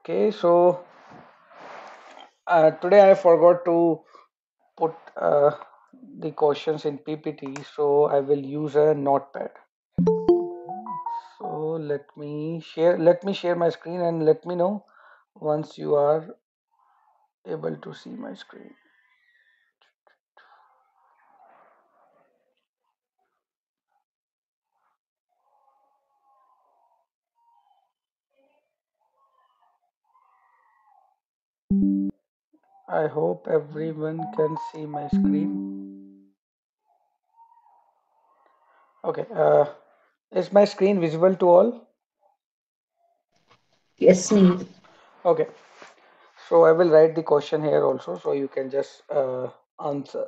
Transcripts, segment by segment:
Okay, so today I forgot to put the questions in PPT, so I will use a notepad. So let me share my screen and let me know once you are able to see my screen. I hope everyone can see my screen. Okay, is my screen visible to all? Yes, Neil. Okay, so I will write the question here also, so you can just answer.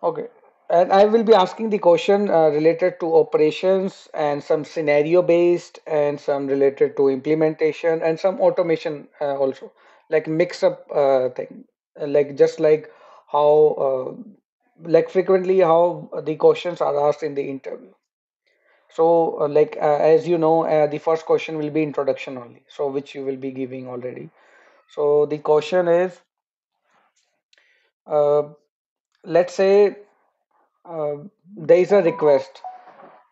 Okay. And I will be asking the question related to operations and some scenario based and some related to implementation and some automation also, like mix up thing, like just like how, like frequently how the questions are asked in the interview. So, as you know, the first question will be introduction only, so which you will be giving already. So the question is, uh, let's say uh, there is a request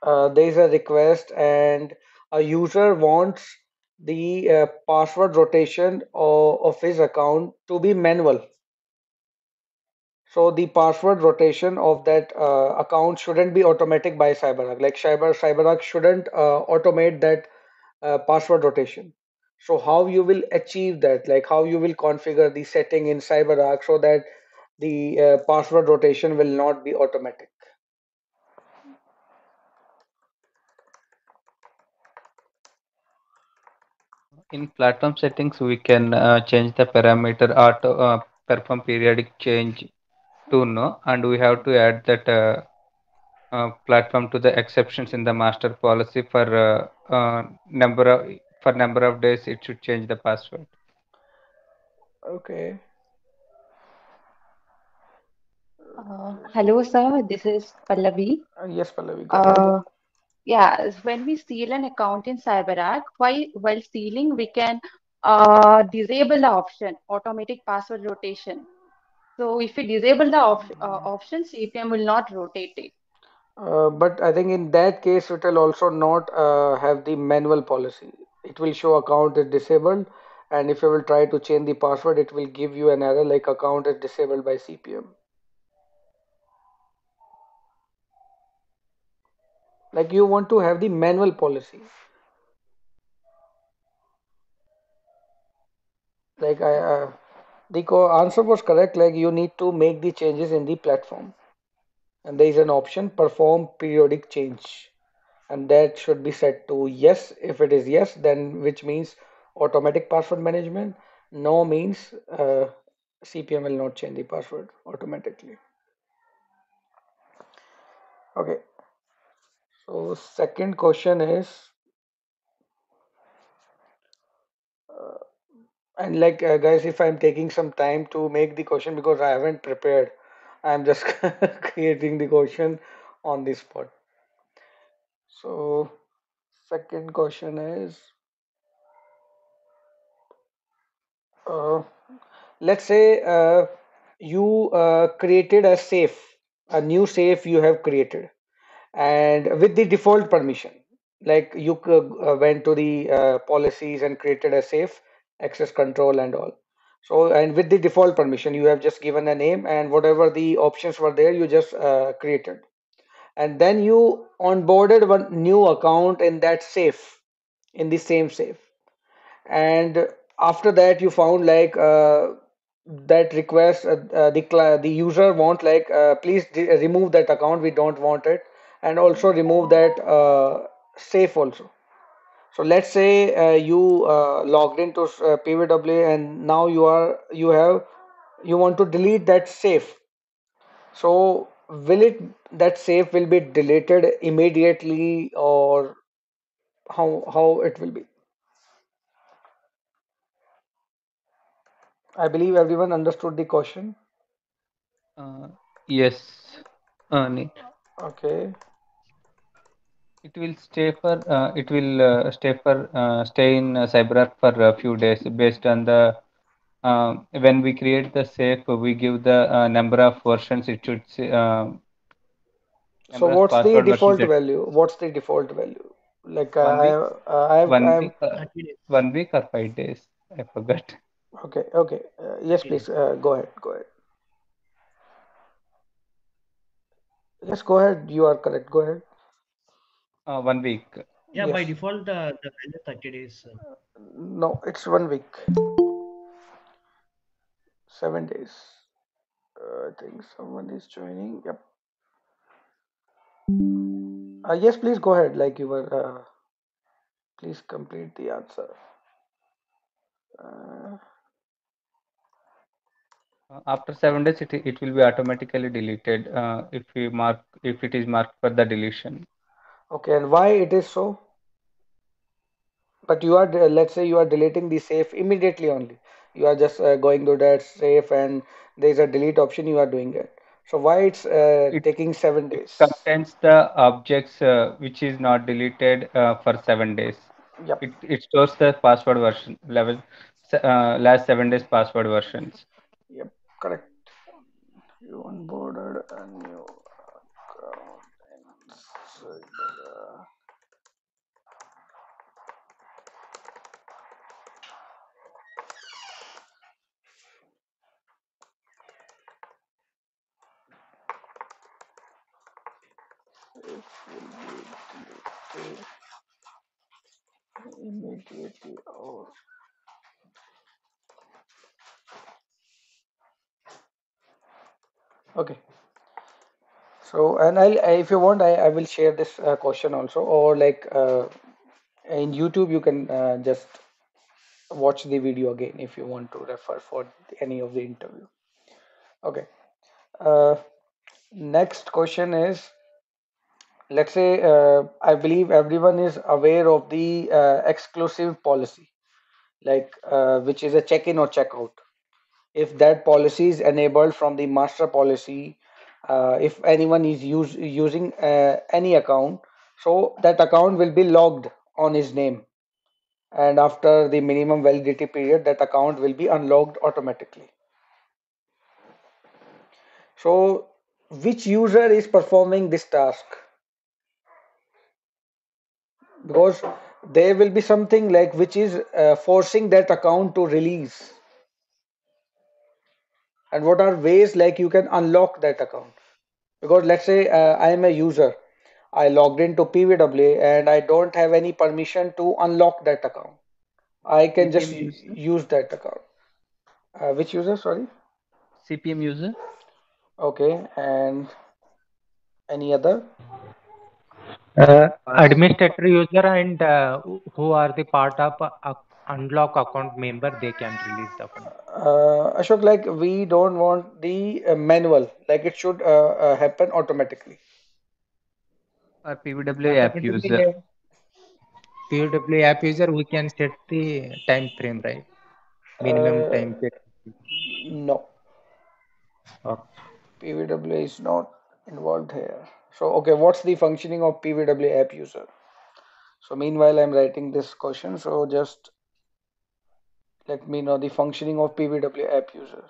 there is a request and a user wants the password rotation of his account to be manual. So the password rotation of that account shouldn't be automatic by CyberArk. Like CyberArk shouldn't automate that password rotation. So how you will achieve that? Like how you will configure the setting in CyberArk so that the password rotation will not be automatic. In platform settings, we can change the parameter auto perform periodic change to no, and we have to add that platform to the exceptions in the master policy for number of days. It should change the password. Okay. Hello, sir. This is Pallavi. Yes, Pallavi, go ahead. Uh, yeah, when we seal an account in CyberArk, while sealing, we can disable the option automatic password rotation. So if we disable the option, CPM will not rotate it. But I think in that case, it will also not have the manual policy. It will show account is disabled, and if you will try to change the password, it will give you an error like account is disabled by CPM. Like you want to have the manual policy. Like answer was correct. Like you need to make the changes in the platform, and there is an option perform periodic change, and that should be set to yes. If it is yes, then which means automatic password management. No means CPM will not change the password automatically. Okay, so second question is, and like guys, if I'm taking some time to make the question because I haven't prepared, I'm just creating the question on the spot. So second question is, uh, let's say you created a safe, a new safe you have created, and with the default permission, like you went to the policies and created a safe, access control and all. So, and with the default permission, you have just given a name and whatever the options were there, you just created. And then you onboarded one new account in that safe, in the same safe, and after that you found like that request the user want like please remove that account, we don't want it, and also remove that safe also. So let's say you logged into pww and now you want to delete that safe. So will it that safe will be deleted immediately, or how it will be? I believe everyone understood the question. Uh, yes, Neil. Okay. It will stay in CyberArk for a few days based on the when we create the safe, we give the number of versions it should So number of what's the password versions default that value? What's the default value? Like one week, one I'm week, 30 days. 1 week or 5 days. I forgot. okay. Okay. Yes, 30 please. days. Go ahead. Go ahead. Yes, go ahead. You are correct. Go ahead. 1 week. Yeah, by Yes. default, the value 30 days. No, it's 1 week. 7 days. I think someone is joining. Yep. Yes, please go ahead. Like you were. Please complete the answer. Uh, After 7 days, it will be automatically deleted if it is marked for the deletion. okay. And why it is so? But you are, let's say you are deleting the safe immediately only. You are just going to that safe and there is a delete option, you are doing it. So why it's It taking 7 days? it contains the objects which is not deleted for 7 days. Yep, It stores the password version level, last 7 days password versions. yep, correct. You onboarded a new account in Cyber. It will be deleted immediately. Oh, okay. So, and if you want, I will share this question also, or like in YouTube, you can just watch the video again if you want to refer for any of the interview. Okay. Uh, Next question is, let's say I believe everyone is aware of the exclusive policy, like which is a check-in or check-out. If that policy is enabled from the master policy, if anyone is using any account, so that account will be logged on his name, and after the minimum validity period, that account will be unlocked automatically. So, which user is performing this task? Because there will be something like which is forcing that account to release. And what are ways like you can unlock that account? Because let's say I am a user, I logged into PVWA and I don't have any permission to unlock that account. I can just CPM user, use that account. Which user? Sorry. CPM user, Okay, and any other? Administrator user and who are the part of unlock account member, they can release the account. Ashok, like we don't want the manual, like it should happen automatically. or PWA app user. Automatically, PW app user, we can set the time frame, right? Minimum Uh, time period. no, Okay. PVWA is not involved here. So, okay, what's the functioning of PVWA app user? So, meanwhile, I'm writing this question. So, just let me know the functioning of PVWA app user.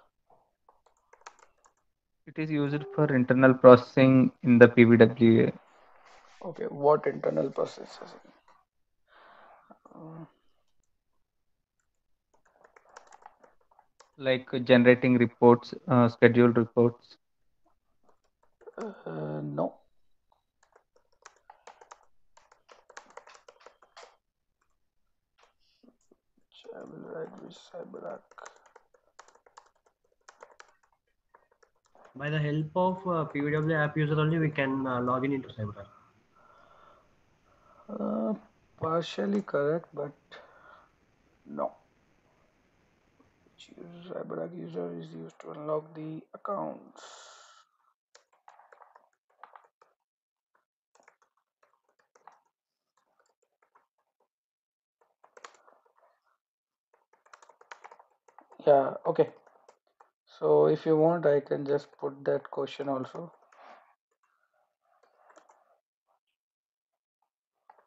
It is used for internal processing in the PWA, Okay, what internal processes? like generating reports, scheduled reports. No. I will write with CyberArk. By the help of PWA app user only, we can log in into CyberArk. Uh, Partially correct, but no. CyberArk user is used to unlock the accounts. Yeah, okay. So if you want, I can just put that question also.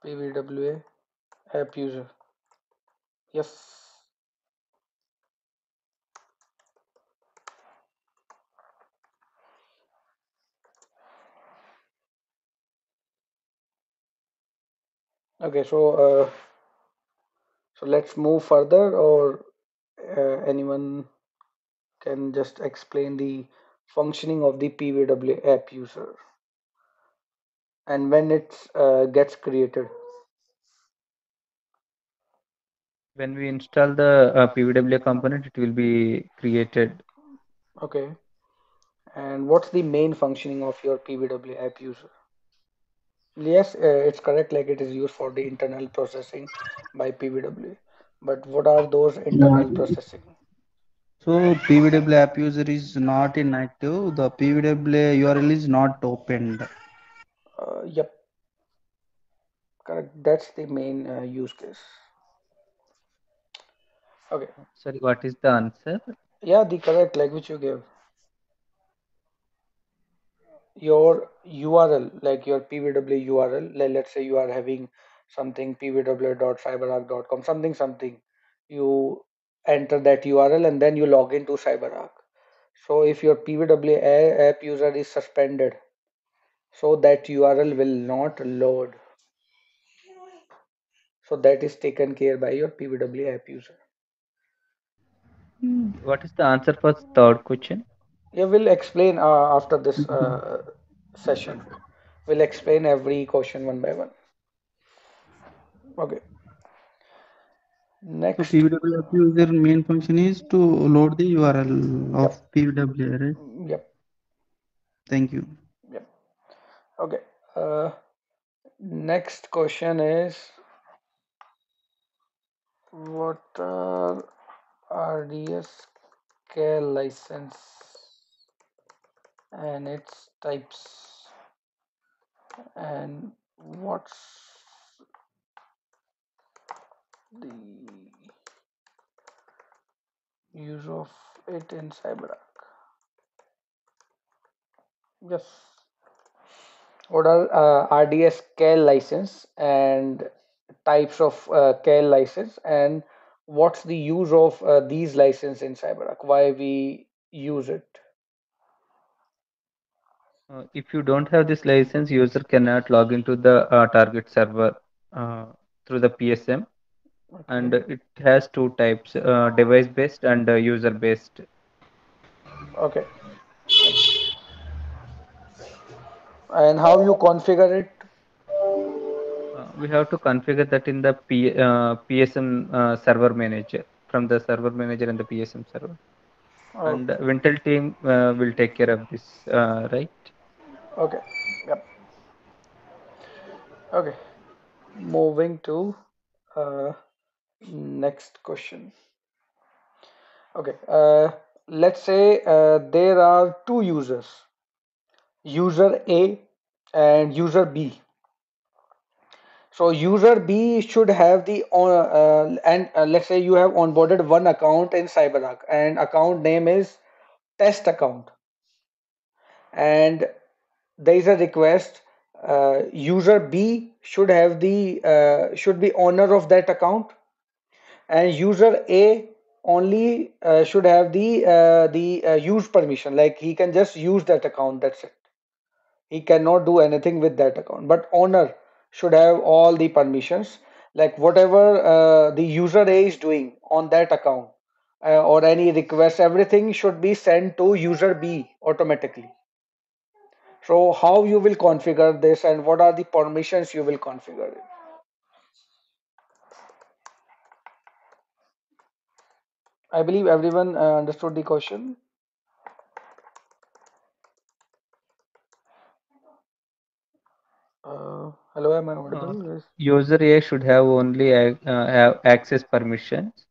PWA app user. Yes. Okay, so let's move further, or anyone can just explain the functioning of the PWA app user and when it gets created. When we install the PWA component, it will be created. Okay, and what's the main functioning of your PWA app user? Yes, it's correct, like it is used for the internal processing by PWA. But what are those Uh, internal processing? so PWA app user is not inactive. The PWA URL is not opened. Yep, correct. That's the main use case. Okay, Sorry, what is the answer? yeah, the correct, like which you gave. Your URL, like your PWA URL, let's say you are having something pww.cyberark.com, something. You enter that URL and then you log into CyberArk. So if your PWA app user is suspended, so that URL will not load. So that is taken care by your PWA app user. What is the answer for third question? Yeah, we'll explain after this session. We'll explain every question one by one. Okay. So Next. PWA app user main function is to load the URL of Yep. PWA, right? Yep. Thank you. Yep. Okay. Uh, Next question is, what are RDS care license and its types, and what's the use of it in CyberArk? Yes. What are RDS care license and types of care license, and what's the use of these license in CyberArk? Why we use it? If you don't have this license, user cannot log into the target server uh, through the PSM, and Okay. it has two types: device based and user based. Okay. Yep. And how you configure it? We have to configure that in the PSM server manager, from the server manager and the PSM server. And Okay. Wintel team will take care of this, right? Okay. Yep. Okay. Moving to uh, next question. Okay. Let's say there are two users, user A and user B. So user B should have the and let's say you have onboarded one account in CyberArk and account name is test account, and there is a request. User B should have the should be owner of that account, and user A only should have the use permission. Like he can just use that account. That's it. He cannot do anything with that account. But owner should have all the permissions. Like whatever the user A is doing on that account or any request, everything should be sent to user B automatically. So how you will configure this and what are the permissions you will configure it? I believe everyone understood the question. Hello, am I Uh, audible? Yes. User A should have only have access permissions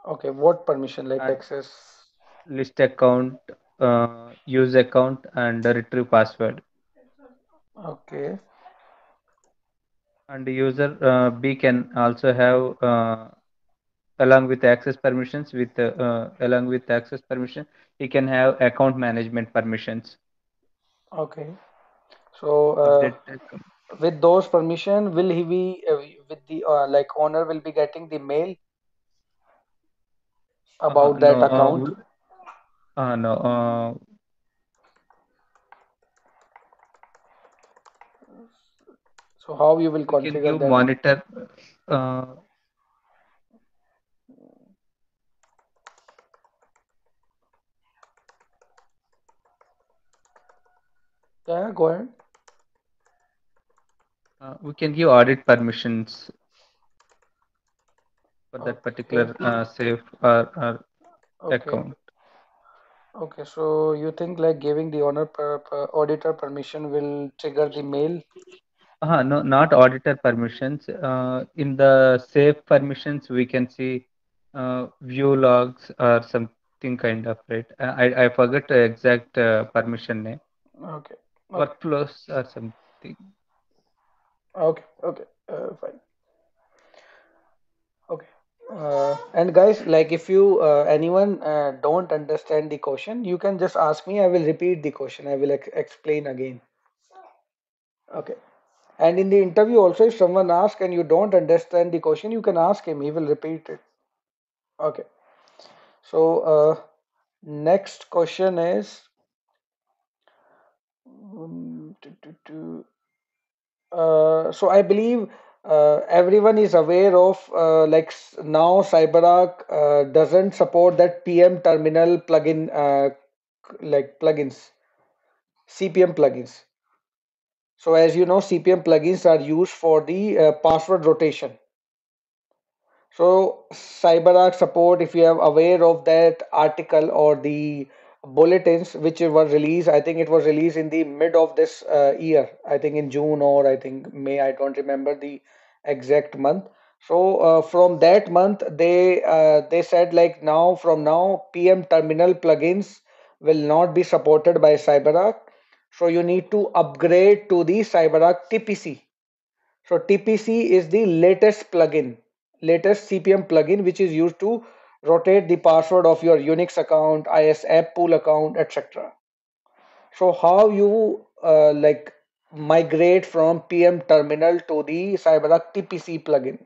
Okay, what permission like and access? list account, use account, and retrieve password. Okay, And user B can also have along with access permissions along with access permission, he can have account management permissions. okay. So Update account. With those permission, will he be with the like owner will be getting the mail about No, that account? no. So how you will We can configure give that? monitor. Uh, Yeah, go ahead. we can give audit permissions for that Okay, particular safe or okay, account. okay. So you think like giving the owner auditor permission will trigger the mail? No, not auditor permissions. In the safe permissions, we can see view logs or something kind of, right? I forgot the exact permission name. Okay, okay, Workflows or something. okay, okay. Fine. Okay. And guys, like if you anyone don't understand the question, you can just ask me. I will repeat the question. I will explain again. Okay. And in the interview also, if someone asks and you don't understand the question, you can ask him. He will repeat it. Okay. So next question is, so I believe everyone is aware of now CyberArk doesn't support that PM terminal plugin like plugins, CPM plugins. So as you know, CPM plugins are used for the password rotation. So CyberArk support, if you are aware of that article or the bulletins which were released, I think it was released in the mid of this year. I think in June or I think May. I don't remember the exact month. So from that month, they said like now from now PM terminal plugins will not be supported by CyberArk. So you need to upgrade to the CyberArk TPC. So TPC is the latest plugin, latest CPM plugin, which is used to rotate the password of your Unix account, IS app pool account, etc. So how you like migrate from PM terminal to the CyberArk TPC plugin?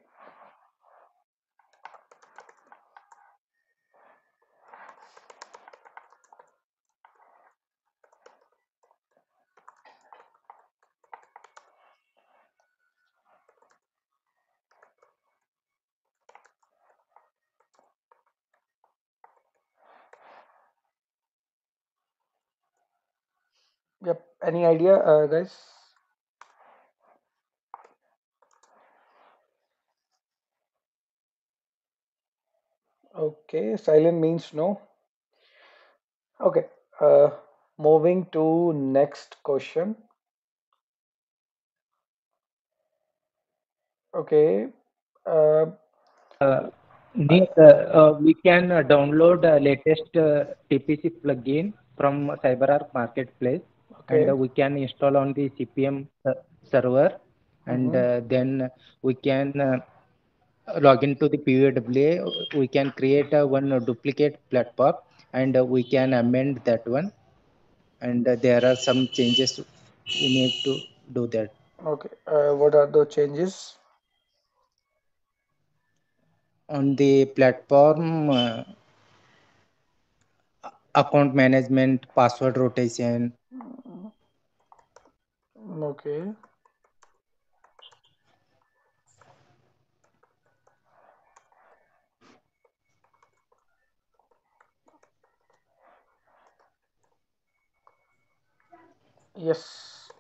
Yep. Any idea, guys? Okay. Silent means no. Okay. Uh, moving to next question. Okay. Uh, Uh, Neat, we can download latest TPC plugin from CyberArk Marketplace, and okay. we can install on the CPM server, and Mm-hmm. then we can log into the PWA. We can create one duplicate platform, and we can amend that one. And there are some changes we need to do that Okay. What are the changes? on the platform. Account management, password rotation. Okay. Yes.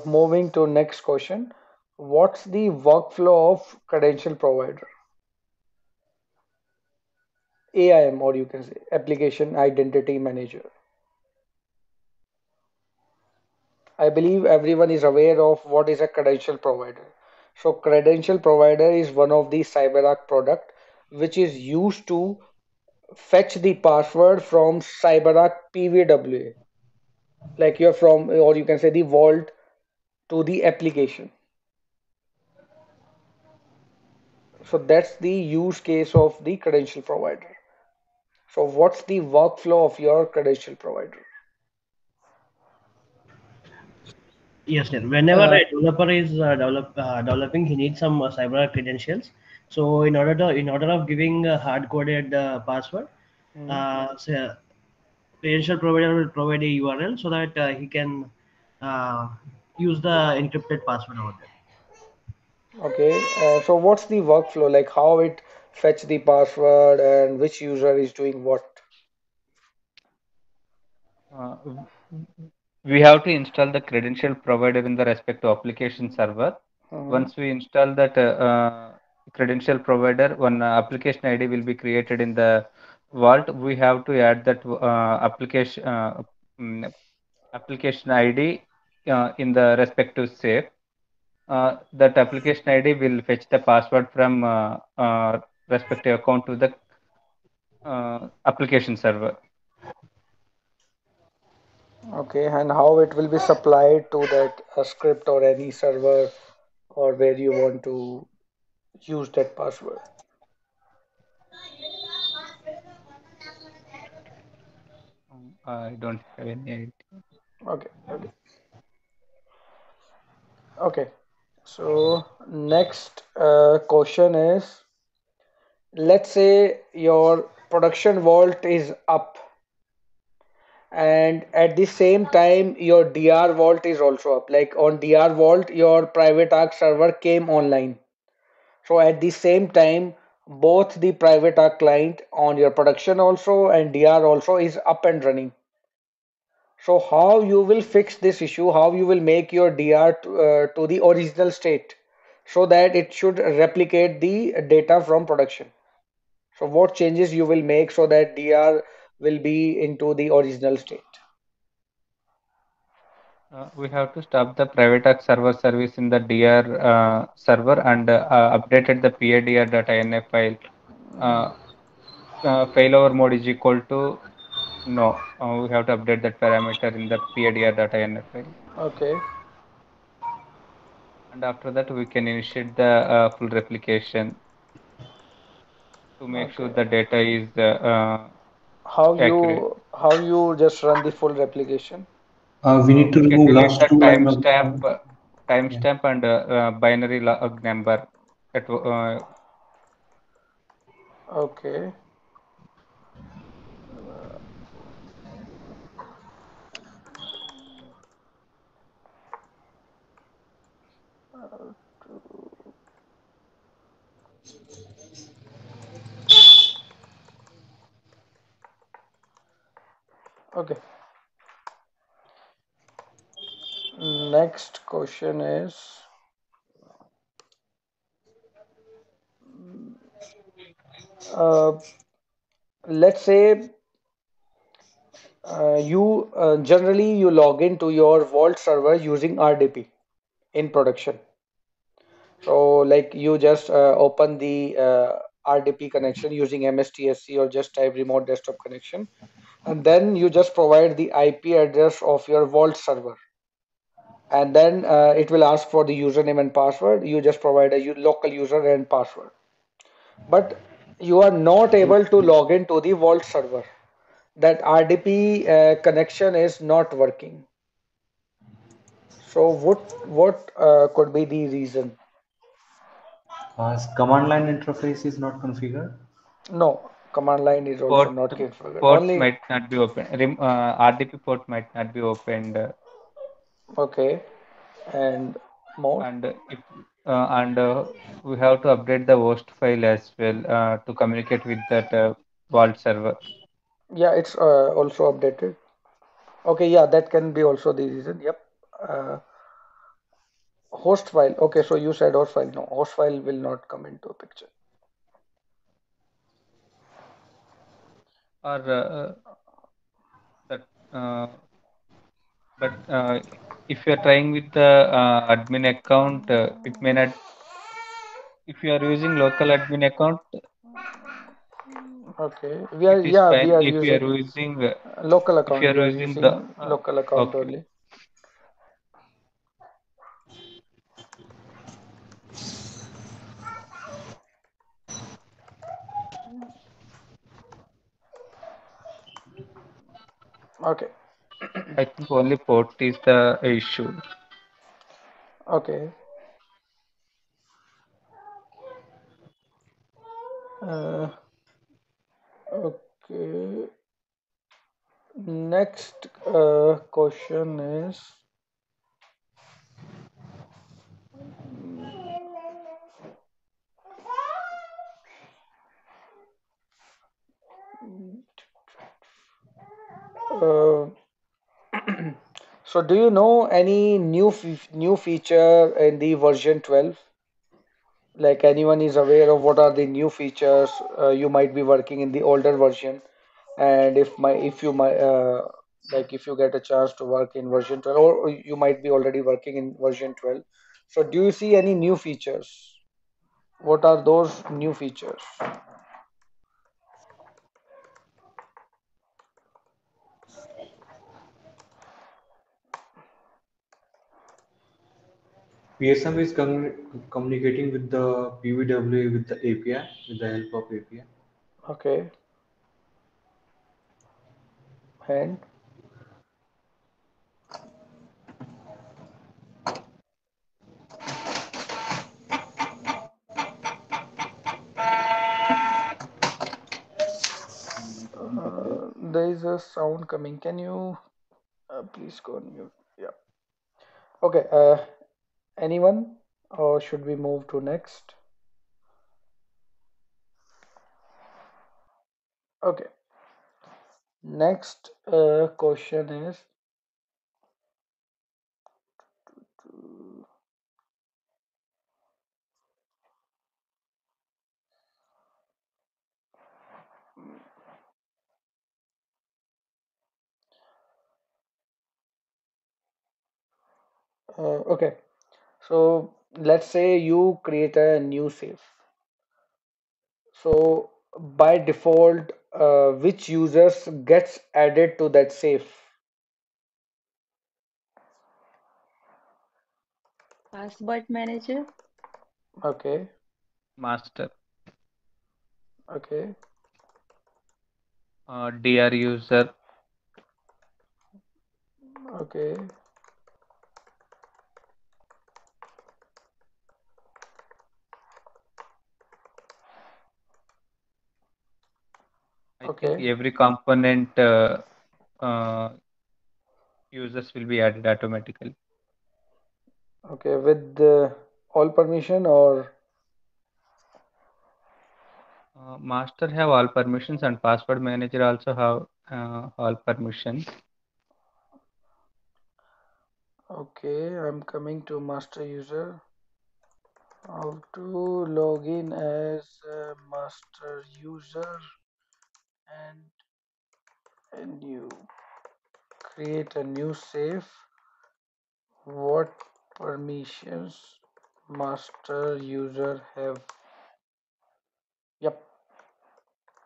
Moving to next question. What's the workflow of credential provider? AIM, or you can say Application Identity Manager. I believe everyone is aware of what is a credential provider. So credential provider is one of the CyberArk product which is used to fetch the password from CyberArk PVWA, like you're from, or you can say the vault to the application. So that's the use case of the credential provider. So what's the workflow of your credential provider? Yes, sir. Whenever Uh, a developer is developing, he needs some cyber credentials. So in order of giving a hard coded password, Hmm. so credential provider will provide a URL so that he can uh, use the encrypted password over there. Okay, so what's the workflow like? How it fetch the password and which user is doing what? Uh, we have to install the credential provider in the respective application server. Hmm. Once we install that credential provider, one application ID will be created in the vault. We have to add that mm, application ID in the respective safe. That application ID will fetch the password from respective account to the application server. Okay, and how it will be supplied to that script or any server or where you want to use that password. I don't have any idea. Okay, okay. So next question is, let's say your production vault is up and at the same time your DR vault is also up. Like on DR vault, your private arc server came online. So at the same time, both the private arc client on your production also and DR also is up and running. So how you will fix this issue? How you will make your DR to the original state so that it should replicate the data from production? So what changes you will make so that DR will be into the original state? We have to stop the private arc server service in the DR server and updated the PIDR.inf file. Uh, Failover mode is equal to no. We have to update that parameter in the PIDR.inf file. Okay, And after that, we can initiate the full replication to make sure okay. the data is accurate. How you just run the full replication? We need to We can remove delete last the two line of yeah. timestamp and binary log number. Okay, okay. Next question is, uh, let's say you generally you log into your Vault server using RDP in production. So like you just open the RDP connection using MSTSC or just type remote desktop connection, and then you just provide the IP address of your Vault server, and then it will ask for the username and password. You just provide a local user and password, but you are not able to log into the Vault server. That RDP connection is not working. So what could be the reason? Command line interface is not configured. No, command line is also port not configured. ports Only might not be open. RDP port might not be opened, okay, and more. and if and we have to update the host file as well to communicate with that vault server. Yeah, it's also updated. Okay, yeah, that can be also the reason. Yep. Uh, Host file. Okay, so you said host file. No, host file will not come into a picture. Or that but if you are trying with the admin account, it may not. If you are using local admin account, Okay, it is we fine. are If you using are using local if you account. are We are using the using local account okay. only. Okay. I think only port is the issue. Okay. Uh, okay. Next question is, uh, so do you know any new feature in the version 12? Like anyone is aware of what are the new features? You might be working in the older version, and if you might like if you get a chance to work in version 12, or you might be already working in version 12. So do you see any new features? What are those new features? PSM is communicating with the PVW with the API with the help of API. Okay. And there is a sound coming. Can you please go on mute? Yeah. Okay. Anyone? Or should we move to next? Okay. Next question is, okay. So let's say you create a new safe. So by default, which users gets added to that safe? Password manager. Okay. Master, Okay. DR user, Okay. I think Okay. every component uh, users will be added automatically. Okay. With all permission or Master have all permissions and password manager also have all permissions. okay. I'm coming to master user. How to log in as a master user and new create a new safe. What permissions master user have? Yep.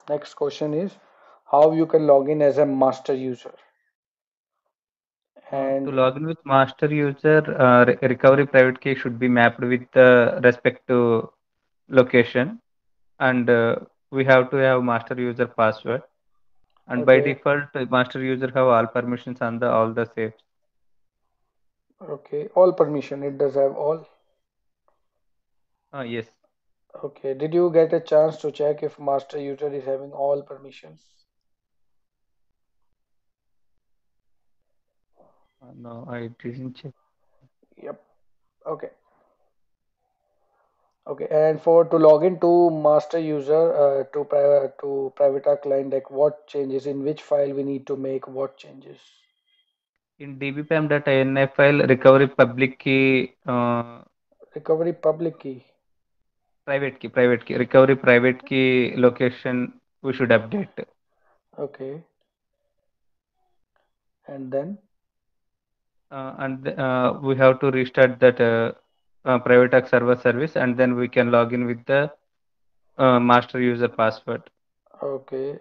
Next question is how you can log in as a master user. To And log in with master user, recovery private key should be mapped with respect to location, and we have to have master user password. And by okay, default, master user have all permissions on the all the safes. okay, all permission. It does have all. Yes, Okay. Did you get a chance to check if master user is having all permissions? no, I didn't check. Yep. Okay. Okay. And for to log into master user to private client, like what changes in which file we need to make what changes? In dbpam.ini file, recovery public key, Recovery public key. private key, recovery private key location we should update. Okay. And then And we have to restart that private server service, and then we can log in with the master user password. okay.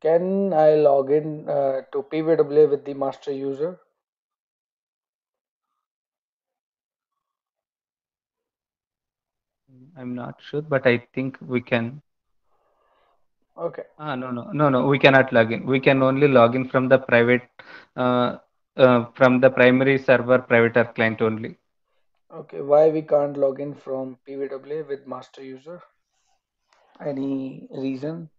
Can I log in to PWA with the master user? I'm not sure, but I think we can. Okay. No, no, no, no. We cannot log in. We can only log in from the private. Uh, from the primary server private or client only. Okay, why we can't log in from PWA with master user? Any reason?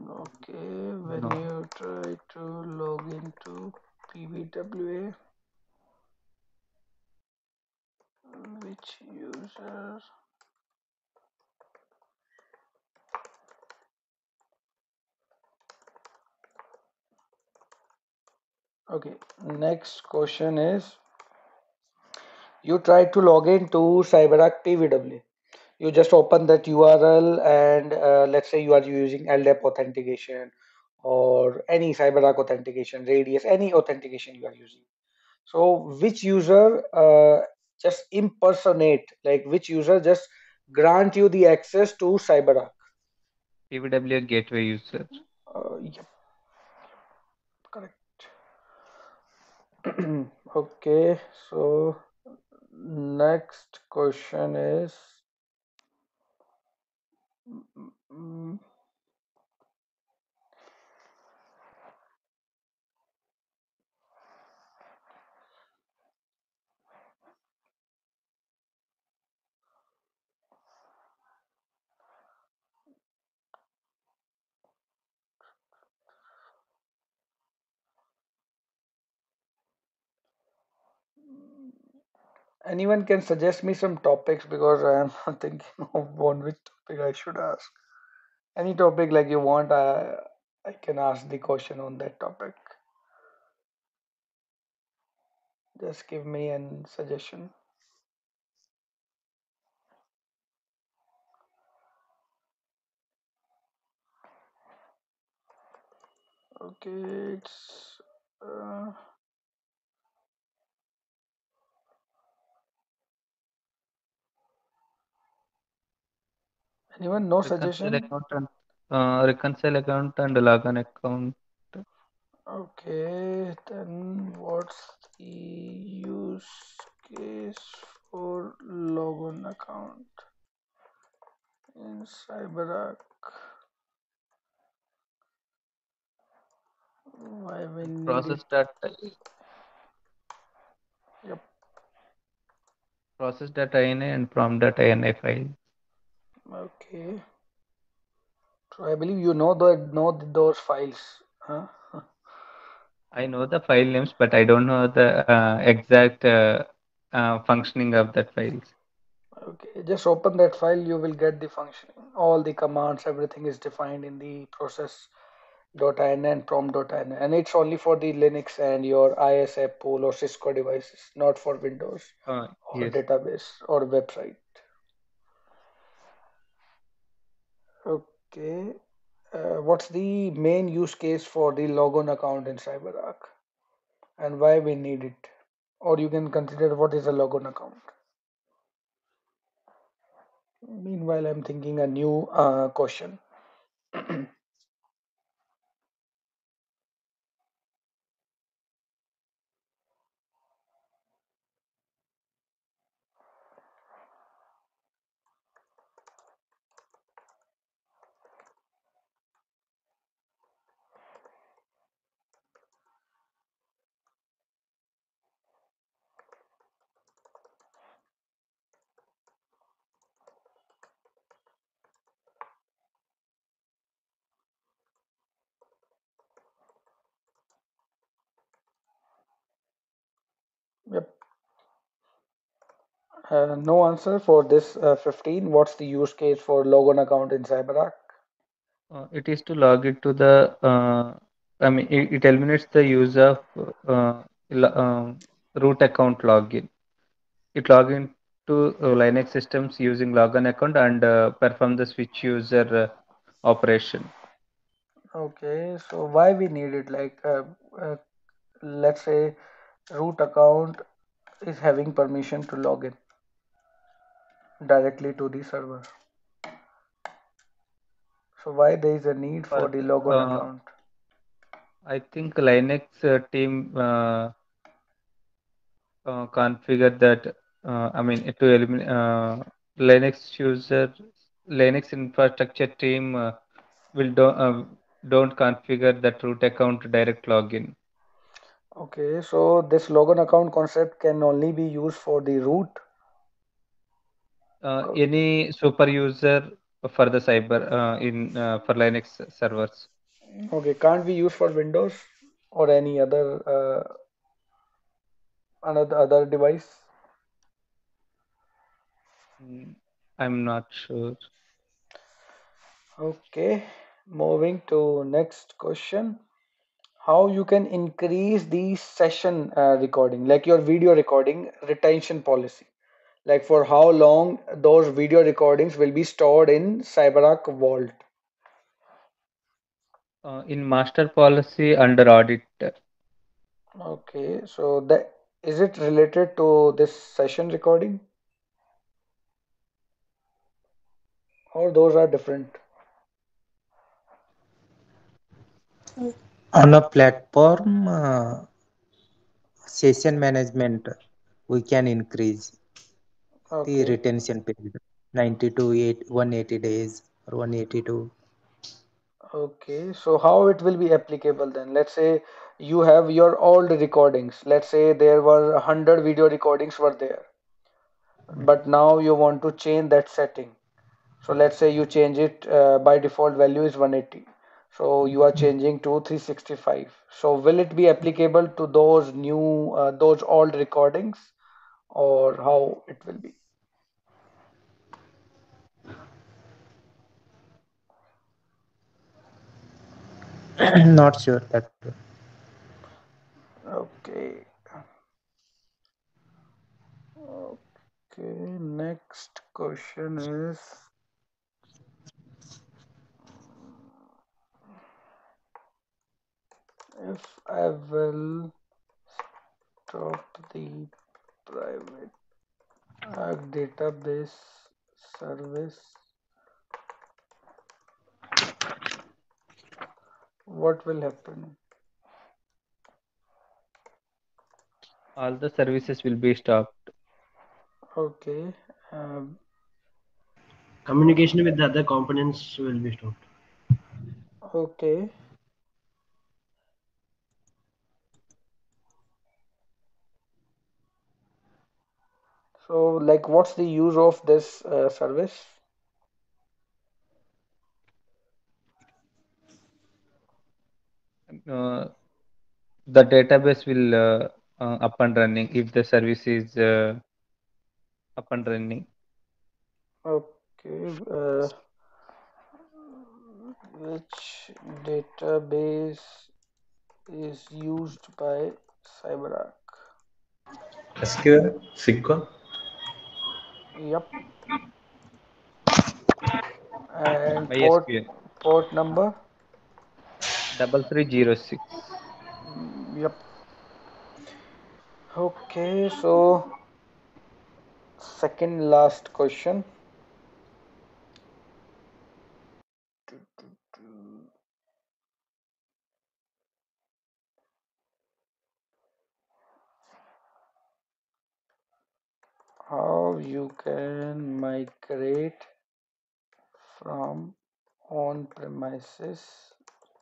Okay, when No. you try to log into PWA, which user? Okay, next question is you try to log into CyberArk TWA. You just open that URL and let's say you are using LDAP authentication or any CyberArk authentication, Radius, any authentication you are using. So which user just impersonate, like which user just grant you the access to CyberArk? PWA gateway user. Yep, correct. Okay, so next question is mm, anyone can suggest me some topics because I am not thinking of one which topic I should ask. Any topic like you want, I can ask the question on that topic. Just give me a suggestion. Okay, it's anyone? No Reconcile suggestion? account and reconcile account and login account. Okay, then what's the use case for login account in CyberArk? Why we need it? Process data, Yep. process data INA and prompt data INA file. Okay. So I believe you know those files, huh? I know the file names, but I don't know the exact functioning of that files. Okay, just open that file, you will get the function. All the commands, everything is defined in the process.in and prompt.in, and it's only for the Linux and your ISApp pool or Cisco devices, not for Windows or Yes. database or website. Okay, what's the main use case for the logon account in CyberArk and why we need it? Or you can consider what is a logon account. Meanwhile, I'm thinking a new question. Yep. No answer for this 15. What's the use case for logon account in CyberArk? It is to log into the, I mean, it eliminates the use of root account login. It log into Linux systems using login account and perform the switch user operation. Okay, so why we need it? Like, let's say root account is having permission to log in directly to the server. So why there is a need for For the logon uh, account? I think Linux team configure that. I mean, to eliminate Linux users Linux infrastructure team will don't configure that root account direct login. Okay, so this login account concept can only be used for the root. Any super user for the cyber in for Linux servers. Okay, can't be used for Windows or any other another other device. Mm, I'm not sure. Okay, moving to next question. How you can increase the session recording, like your video recording retention policy, like for how long those video recordings will be stored in CyberArk Vault. In master policy under audit, Okay, so that is it related to this session recording or those are different? On a platform session management, we can increase the Okay, retention period 90 to 180 days or 182. okay. So how it will be applicable then? Let's say you have your old recordings. Let's say there were 100 video recordings were there, but now you want to change that setting. So let's say you change it by default value is 180. So you are changing to 365. So will it be applicable to those new, those old recordings or how it will be? Not sure that. Okay. Okay. Next question is if I will stop the private database service, what will happen? all the services will be stopped. Okay. Um, Communication with the other components will be stopped. okay. So, like, what's the use of this service? Uh, the database will up and running if the service is up and running. Okay. Which database is used by CyberArk? SQL, SQL. Yep. And MySQL port number? 3306. Yep. Okay. So, second last question. How you can migrate from on-premises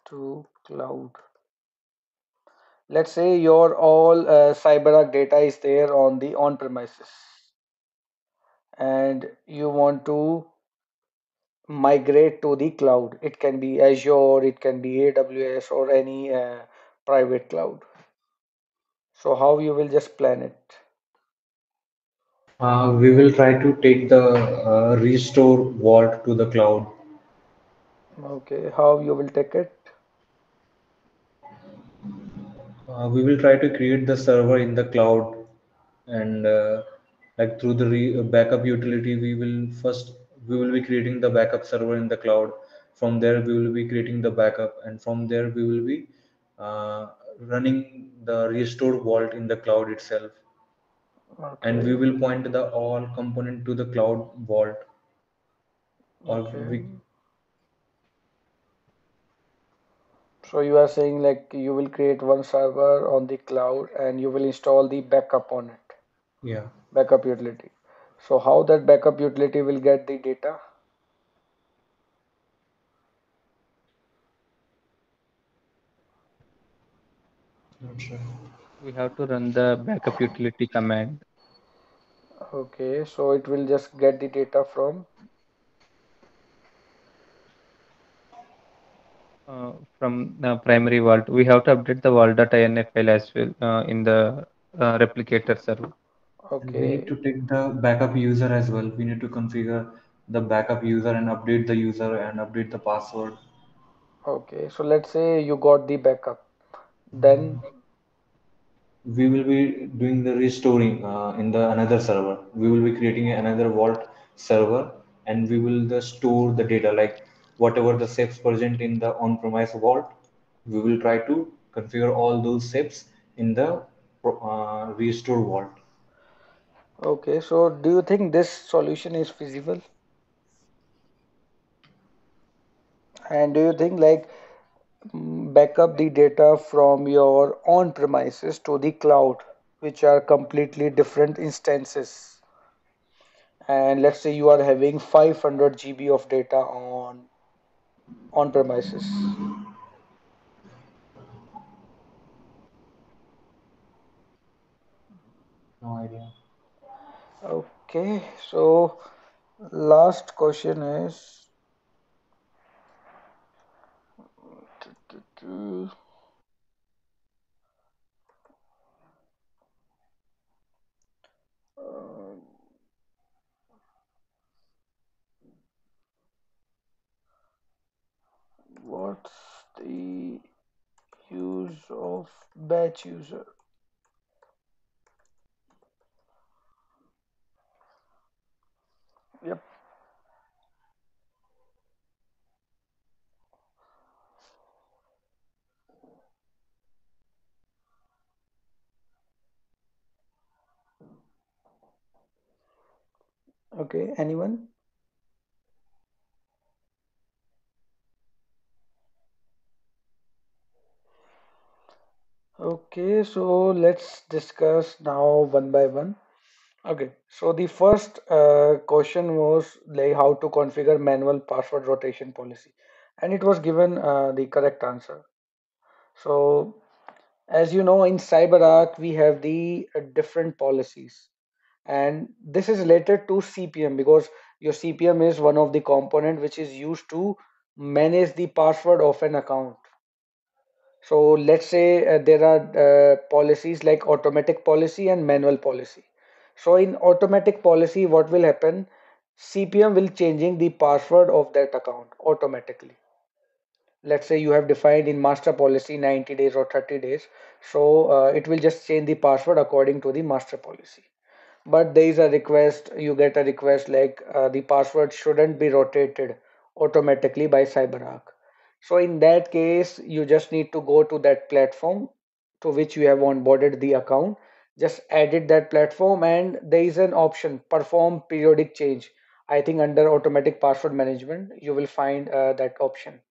to cloud? Let's say your all CyberArk data is there on the on-premises and you want to migrate to the cloud. It can be Azure, it can be AWS or any private cloud. So how you will just plan it? We will try to take the restore vault to the cloud. Okay, how you will take it? We will try to create the server in the cloud, and like through the backup utility, we will be creating the backup server in the cloud. From there, we will be creating the backup, and from there, we will be uh, running the restore vault in the cloud itself, and we Okay, will point the all component to the cloud vault, or okay. we So you are saying like you will create one server on the cloud and you will install the backup on it, yeah. backup utility. So how that backup utility will get the data? Not sure. We have to run the backup utility command Okay, so it will just get the data from. from the primary vault. We have to update the vault.ini file as well in the replicator server. And we need Okay, to take the backup user as well. We need to configure the backup user and update the user and update the password. okay. So let's say you got the backup. Then, We will be doing the restoring in the another server. We will be creating another vault server, and we will the store the data like whatever the steps present in the on-premise vault. We will try to configure all those steps in the restore vault. okay. So do you think this solution is feasible? And do you think like backup the data from your on premises to the cloud, which are completely different instances? And let's say you are having 500 GB of data on premises. No idea. Okay, so last question is uh, what's the use of batch user? Yep. Okay, anyone? Okay, so let's discuss now one by one. Okay, so the first question was like how to configure manual password rotation policy, and it was given the correct answer. So, as you know, in CyberArk we have the different policies, and this is related to CPM because your CPM is one of the component which is used to manage the password of an account. So let's say there are policies like automatic policy and manual policy. So in automatic policy, what will happen? CPM will changing the password of that account automatically. Let's say you have defined in master policy 90 days or 30 days. So it will just change the password according to the master policy. But there is a request, you get a request like the password shouldn't be rotated automatically by CyberArk. So in that case, you just need to go to that platform to which you have onboarded the account. Just edit that platform and there is an option perform periodic change. I think under automatic password management, you will find that option.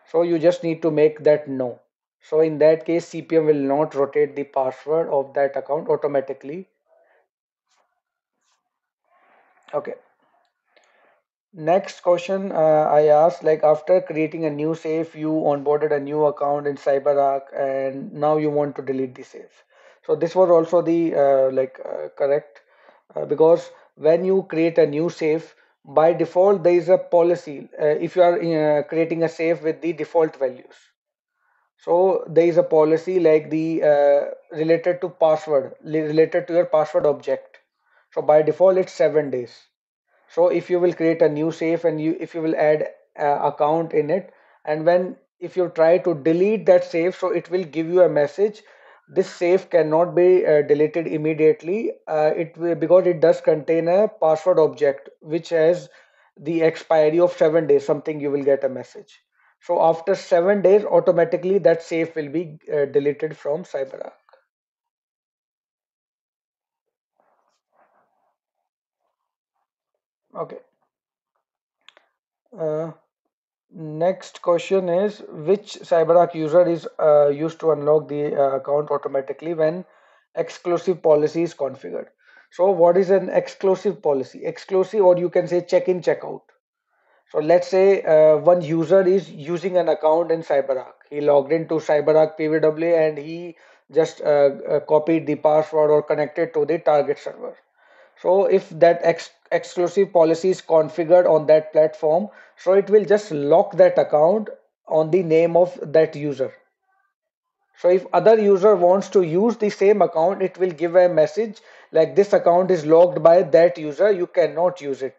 So you just need to make that no. So in that case, CPM will not rotate the password of that account automatically. Okay. Next question I asked like after creating a new safe, you onboarded a new account in CyberArk and now you want to delete the safe. So this was also the correct because when you create a new safe, by default there is a policy. If you are creating a safe with the default values, so there is a policy like the related to password, related to your password object. So by default it's 7 days. So if you will create a new safe and you if you will add account in it, and when if you try to delete that safe, so it will give you a message, this safe cannot be deleted immediately. It will, because it does contain a password object which has the expiry of 7 days, something you will get a message. So after 7 days automatically that safe will be deleted from CyberArk. Okay. uh, Next question is which CyberArk user is used to unlock the account automatically when exclusive policy is configured. So what is an exclusive policy? Exclusive, or you can say check-in, check-out. So let's say one user is using an account in CyberArk. He logged into CyberArk PWA and he just copied the password or connected to the target server. So if that exclusive policy is configured on that platform, so it will just lock that account on the name of that user. So if other user wants to use the same account, it will give a message like this account is logged by that user, you cannot use it.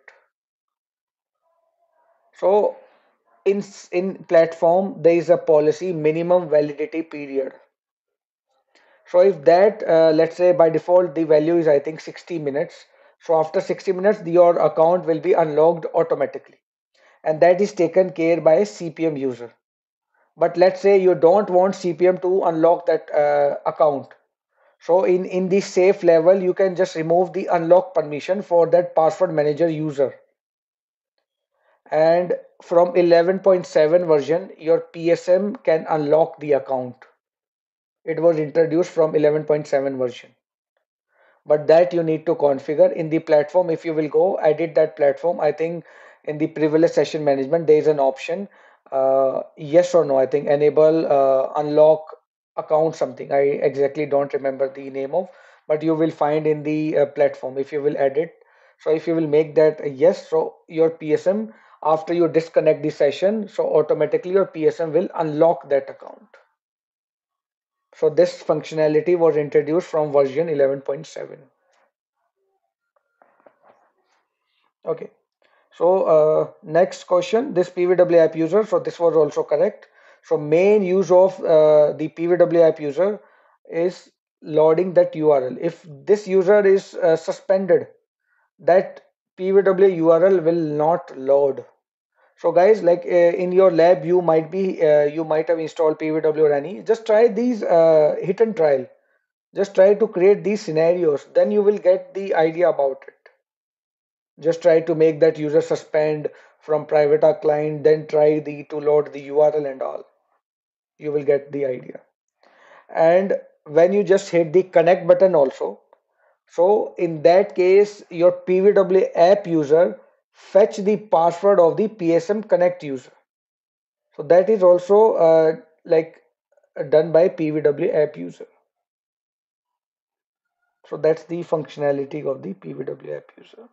So in platform there is a policy minimum validity period. So if that let's say by default the value is I think 60 minutes. So after 60 minutes your account will be unlocked automatically, and that is taken care by a CPM user. But let's say you don't want CPM to unlock that account. So in the safe level, you can just remove the unlock permission for that password manager user. And from 11.7 version, your PSM can unlock the account. It was introduced from 11.7 version. But that you need to configure in the platform. If you will go edit that platform, I think in the privilege session management there is an option, yes or no, I think enable unlock account something, I exactly don't remember the name of, but you will find in the platform if you will edit. So if you will make that a yes, so your PSM after you disconnect the session, so automatically your PSM will unlock that account. So this functionality was introduced from version 11.7. Okay. So next question, this PWA app user, so this was also correct. So main use of the PWA app user is loading that URL. If this user is suspended, that PWA URL will not load. So guys, like in your lab, you might have installed PWA or any. Just try these hit and trial. Just try to create these scenarios. Then you will get the idea about it. Just try to make that user suspend from private ARC client, then try to load the URL and all. You will get the idea. And when you just hit the connect button also, so in that case, your PWA app user fetch the password of the PSM connect user. So that is also done by PWA app user. So that's the functionality of the PWA app user.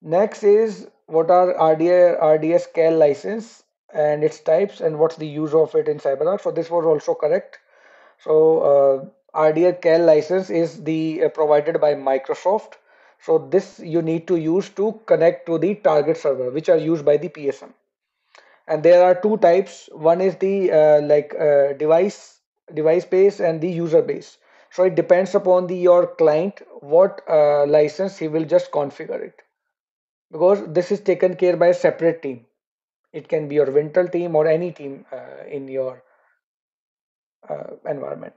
Next is what are RDS CAL license and its types and what's the use of it in CyberArk. So this was also correct. So RDS CAL license is the provided by Microsoft. So this you need to use to connect to the target server, which are used by the PSM. And there are two types. One is the device base and the user base. So it depends upon your client what license he will just configure it, because this is taken care by a separate team. It can be your Wintel team or any team in your environment.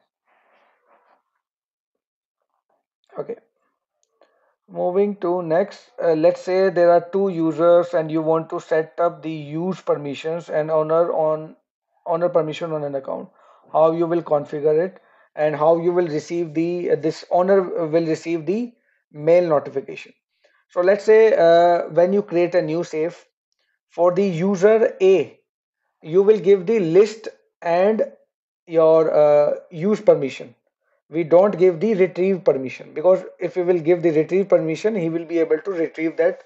Okay, moving to next. Let's say there are two users and you want to set up the use permissions and honor permission on an account. How you will configure it and how you will receive the this honor will receive the mail notification. So let's say when you create a new safe for the user A, you will give the list and your use permission. We don't give the retrieve permission, because if we will give the retrieve permission, he will be able to retrieve that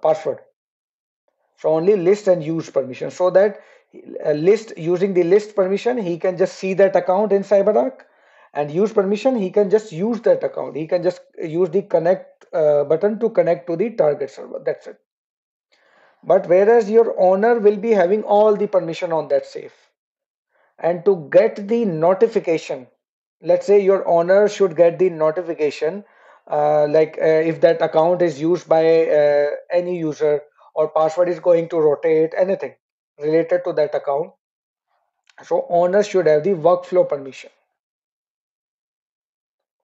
password. So only list and use permission, so that list, using the list permission, he can just see that account in CyberArk, and use permission, he can just use that account. He can just use the connect button to connect to the target server. That's it. But whereas your owner will be having all the permission on that safe, and to get the notification, let's say your owner should get the notification if that account is used by any user, or password is going to rotate, anything related to that account. So owner should have the workflow permission.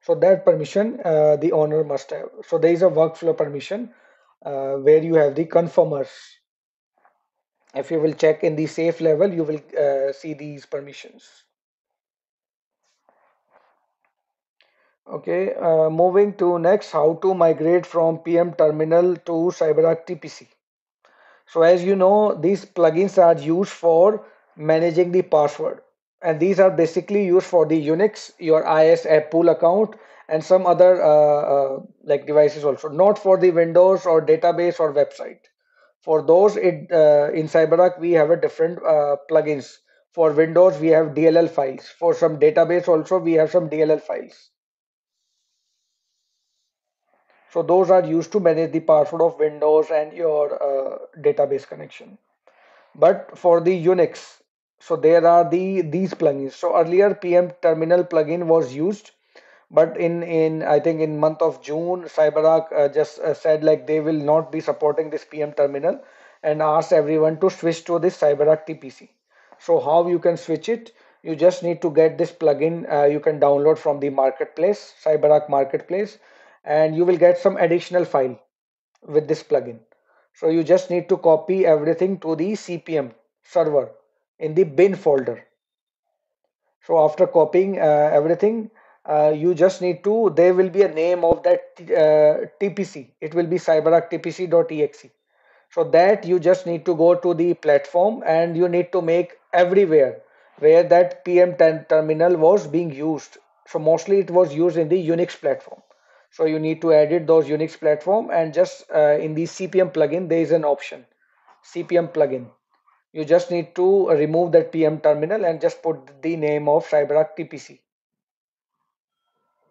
So that permission the owner must have. So there is a workflow permission where you have the confirmers. If you will check in the safe level, you will see these permissions. Okay, moving to next, how to migrate from PM terminal to CyberArk TPC. So as you know, these plugins are used for managing the password. And these are basically used for the Unix, your IS app pool account, and some other like devices also, not for the Windows or database or website. For those, in CyberArk we have a different plugins. For Windows, we have DLL files. For some database also, we have some DLL files. So those are used to manage the password of Windows and your database connection. But for the Unix, so there are these plugins. So earlier PM terminal plugin was used, but in I think in month of June, CyberArk just said like they will not be supporting this PM terminal and asked everyone to switch to this CyberArk TPC. So how you can switch it? You just need to get this plugin. You can download from the marketplace, CyberArk marketplace, and you will get some additional file with this plugin. So you just need to copy everything to the CPM server in the bin folder. So after copying everything, you just need to, there will be a name of that TPC. It will be CyberArk TPC.exe. So that you just need to go to the platform and you need to make everywhere where that PM10 terminal was being used. So mostly it was used in the Unix platform. So you need to edit those Unix platform and just in the CPM plugin, there is an option, CPM plugin. You just need to remove that PM terminal and just put the name of CyberArk TPC.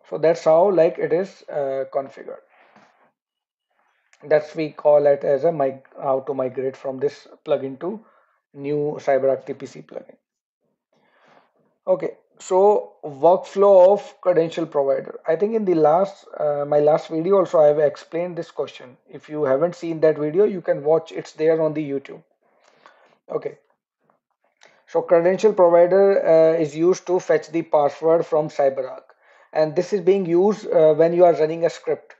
So that's how like it is configured. That's we call it as a how to migrate from this plugin to new CyberArk TPC plugin. Okay, so workflow of credential provider. I think in the last my last video also I have explained this question. If you haven't seen that video, you can watch. It's there on the YouTube. Okay, so credential provider is used to fetch the password from CyberArk, and this is being used when you are running a script,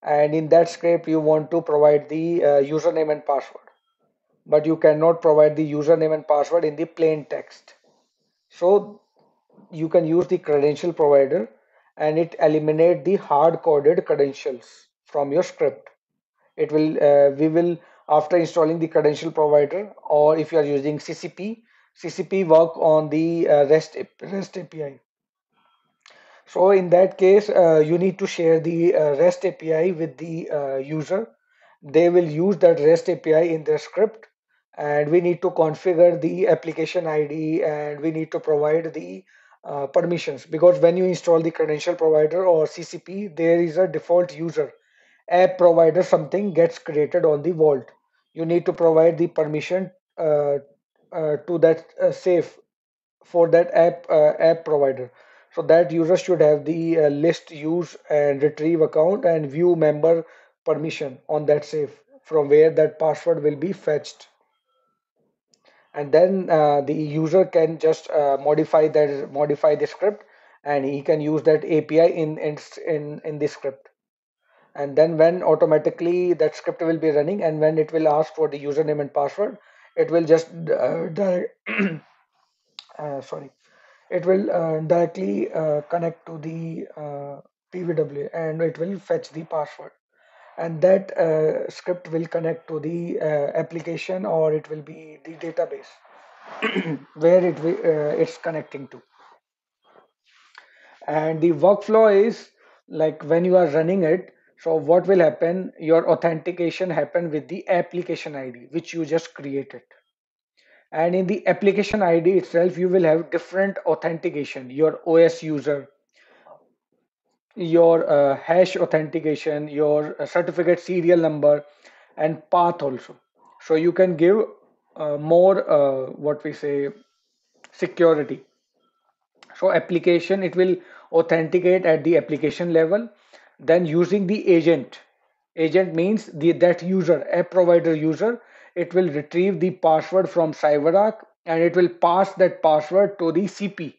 and in that script you want to provide the username and password, but you cannot provide the username and password in the plain text. So you can use the credential provider and it eliminate the hard coded credentials from your script. It will we will after installing the credential provider, or if you are using CCP work on the REST API. So in that case, you need to share the REST API with the user. They will use that REST API in their script, and we need to configure the application ID and we need to provide the permissions, because when you install the credential provider or CCP, there is a default user app provider, something gets created on the vault. You need to provide the permission to that safe for that app provider. So that user should have the list use and retrieve account and view member permission on that safe from where that password will be fetched. And then the user can just modify the script, and he can use that API in the script. And then when automatically that script will be running, and when it will ask for the username and password, it will just sorry, it will directly connect to the PWA and it will fetch the password, and that script will connect to the application, or it will be the database where it's connecting to. And the workflow is like when you are running it, so what will happen, your authentication happen with the application ID which you just created, and in the application ID itself you will have different authentication, your OS user, your hash authentication, your certificate serial number, and path also. So you can give more what we say security. So application, it will authenticate at the application level. Then using the agent means that user, app provider user, it will retrieve the password from CyberArk and it will pass that password to the CP.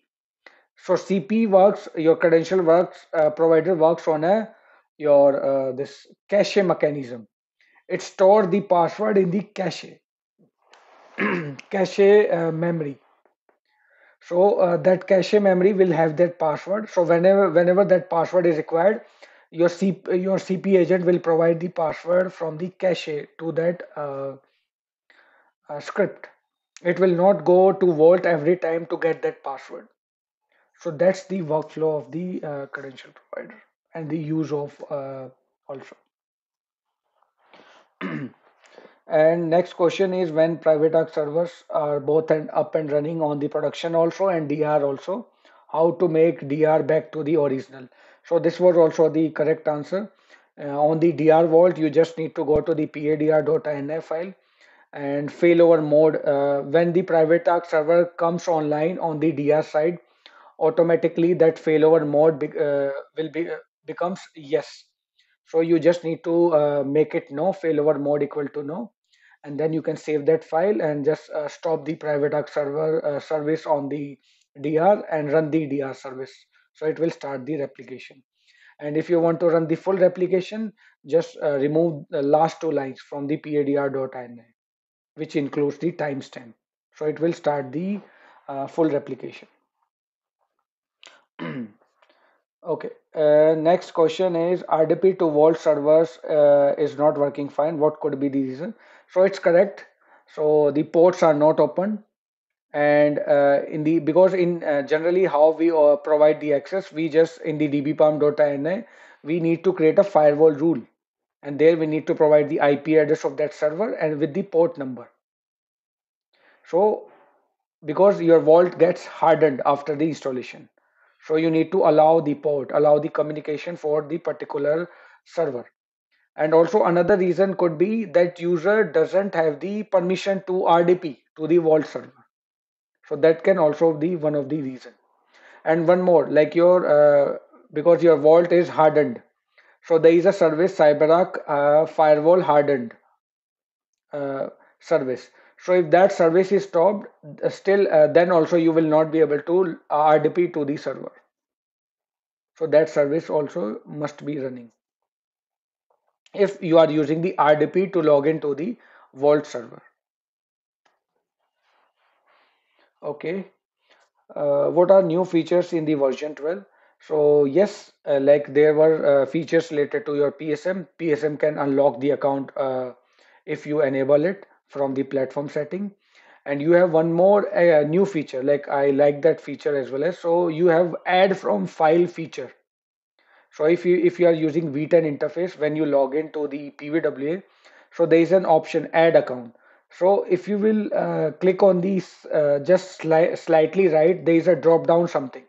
So CP works, your credential works, provider works on a your this cache mechanism. It stores the password in the cache memory. So that cache memory will have that password. So whenever that password is required, your CP agent will provide the password from the cache to that script. It will not go to Vault every time to get that password. So that's the workflow of the credential provider and the use of also. And next question is when private arc servers are both and up and running on the production also and DR also, how to make DR back to the original. So this was also the correct answer. On the DR vault, you just need to go to the padr.inf file and failover mode. When the private arc server comes online on the DR side, automatically that failover mode will be becomes yes. So you just need to make it no, failover mode equal to no, and then you can save that file and just stop the private arc server service on the DR and run the DR service. So it will start the replication. And if you want to run the full replication, just remove the last two lines from the padr.ini, which includes the timestamp. So it will start the full replication. Okay, next question is RDP to Vault servers is not working fine. What could be the reason? So it's correct. So the ports are not open, and in the because in generally how we provide the access, we just in the dbpalm.ini we need to create a firewall rule, and there we need to provide the IP address of that server and with the port number. So because your vault gets hardened after the installation, so you need to allow the port, allow the communication for the particular server. And also another reason could be that user doesn't have the permission to RDP to the vault server. So that can also be one of the reason. And one more, like your because your vault is hardened, so there is a service CyberArk firewall hardened uh, service. So if that service is stopped, still then also you will not be able to RDP to the server. So that service also must be running if you are using the RDP to log into the Vault server. Okay. What are new features in the version 12? So yes, like there were features related to your PSM. PSM can unlock the account if you enable it from the platform setting. And you have one more new feature, like I like that feature as well as. So you have add from file feature. So if you are using V10 interface when you log into the PVWA, so there is an option add account. So if you will click on these just slightly right, there is a drop down something.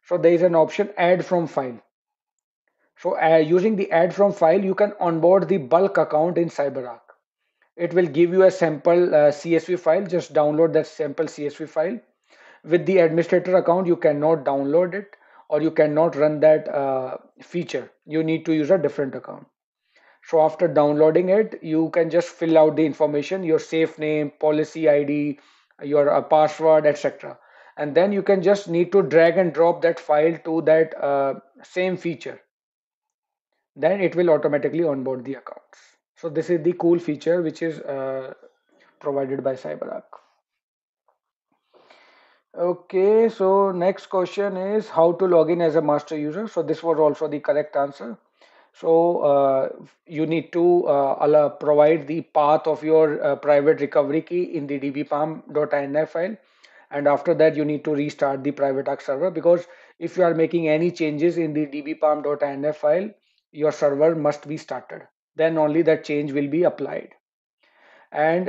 So there is an option add from file. So using the add from file, you can onboard the bulk account in CyberArk. It will give you a sample CSV file. Just download that sample CSV file. With the administrator account, you cannot download it or you cannot run that feature. You need to use a different account. So after downloading it, you can just fill out the information, your safe name, policy ID, your password, etc. And then you can just need to drag and drop that file to that same feature. Then it will automatically onboard the accounts. So this is the cool feature which is provided by CyberArk. Okay, so next question is how to log in as a master user. So this was also the correct answer. So you need to provide the path of your private recovery key in the dbpalm.inf file. And after that, you need to restart the private arc server, because if you are making any changes in the dbpalm.inf file, your server must be started. Then only that change will be applied. And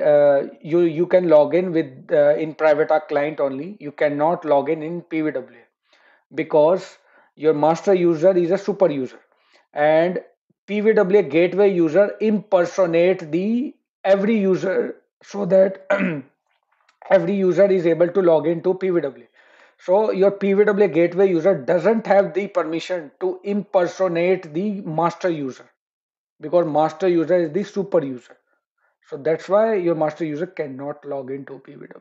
you can log in with in private arc client only. You cannot log in PVWA because your master user is a super user, and PVWA gateway user impersonate the every user so that every user is able to log into PVWA. So your PVWA gateway user doesn't have the permission to impersonate the master user, because master user is the super user. So that's why your master user cannot log into PVWA.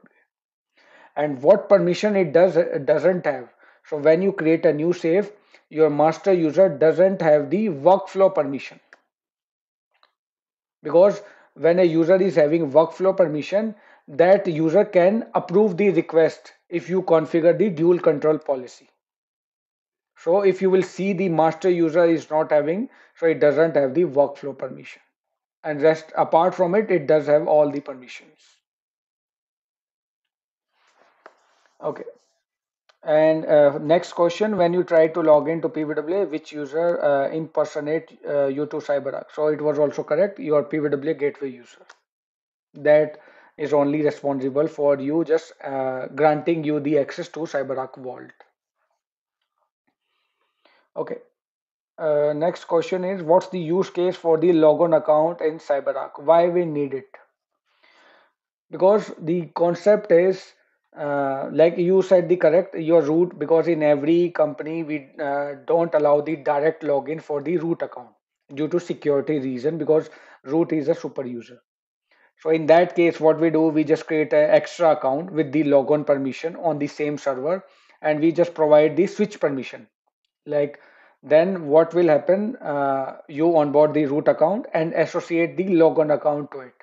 And what permission it doesn't have. So when you create a new safe, your master user doesn't have the workflow permission, because when a user is having workflow permission, that user can approve the request if you configure the dual control policy. So if you will see, the master user is not having, so it doesn't have the workflow permission, and rest apart from it, it does have all the permissions. Okay. And next question, when you try to log into PWA, which user impersonate you to CyberArk? So it was also correct, your PWA gateway user. That is only responsible for you just granting you the access to CyberArk Vault. Okay. Next question is, what's the use case for the logon account in CyberArk? Why we need it? Because the concept is like you said the correct your root, because in every company we don't allow the direct login for the root account due to security reason, because root is a super user. So in that case, what we do, we just create an extra account with the logon permission on the same server, and we just provide the switch permission. Like, then what will happen, you onboard the root account and associate the logon account to it.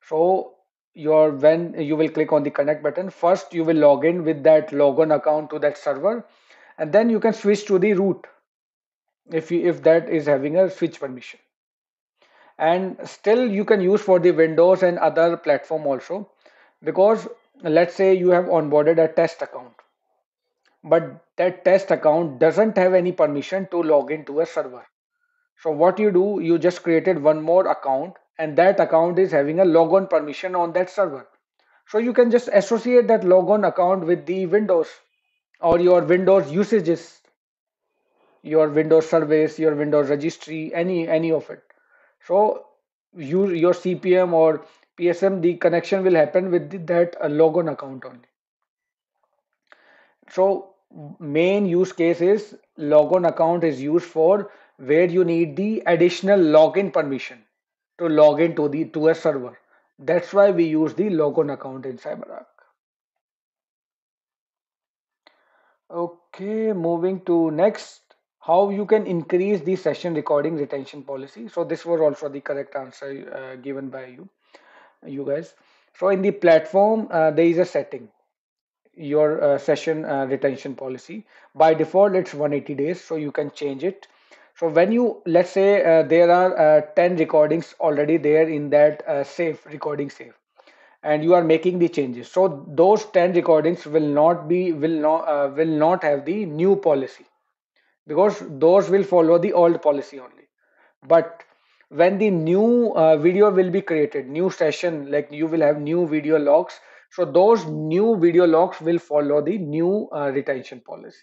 So your when you will click on the connect button, first you will log in with that logon account to that server, and then you can switch to the root if that is having a switch permission. And still you can use for the Windows and other platform also, because let's say you have onboarded a test account, but that test account doesn't have any permission to log into a server. So what you do, you just created one more account, and that account is having a logon permission on that server. So you can just associate that logon account with the Windows or your Windows usages, your Windows service, your Windows registry, any of it. So your CPM or PSM, the connection will happen with that logon account only. So main use case is logon account is used for where you need the additional login permission to log into the to a server. That's why we use the logon account in CyberArk. Okay, moving to next, how you can increase the session recording retention policy. So this was also the correct answer given by you guys. So in the platform, there is a setting, your session retention policy. By default, it's 180 days, so you can change it. So when you, let's say there are 10 recordings already there in that safe recording safe, and you are making the changes, so those 10 recordings will not have the new policy, because those will follow the old policy only. But when the new video will be created, new session, like you will have new video logs, so those new video logs will follow the new retention policy.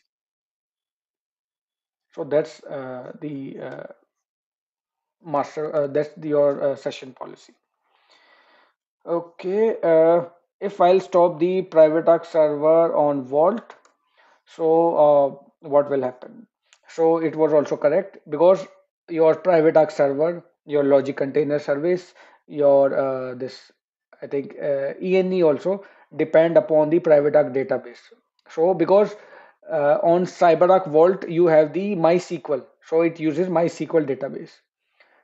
So that's the master that's your session policy. Okay, if I'll stop the private arc server on Vault, so what will happen? So it was also correct, because your private arc server, your logic container service, your this I think ENE also depend upon the private arc database. So because on CyberArk Vault you have the MySQL, so it uses MySQL database.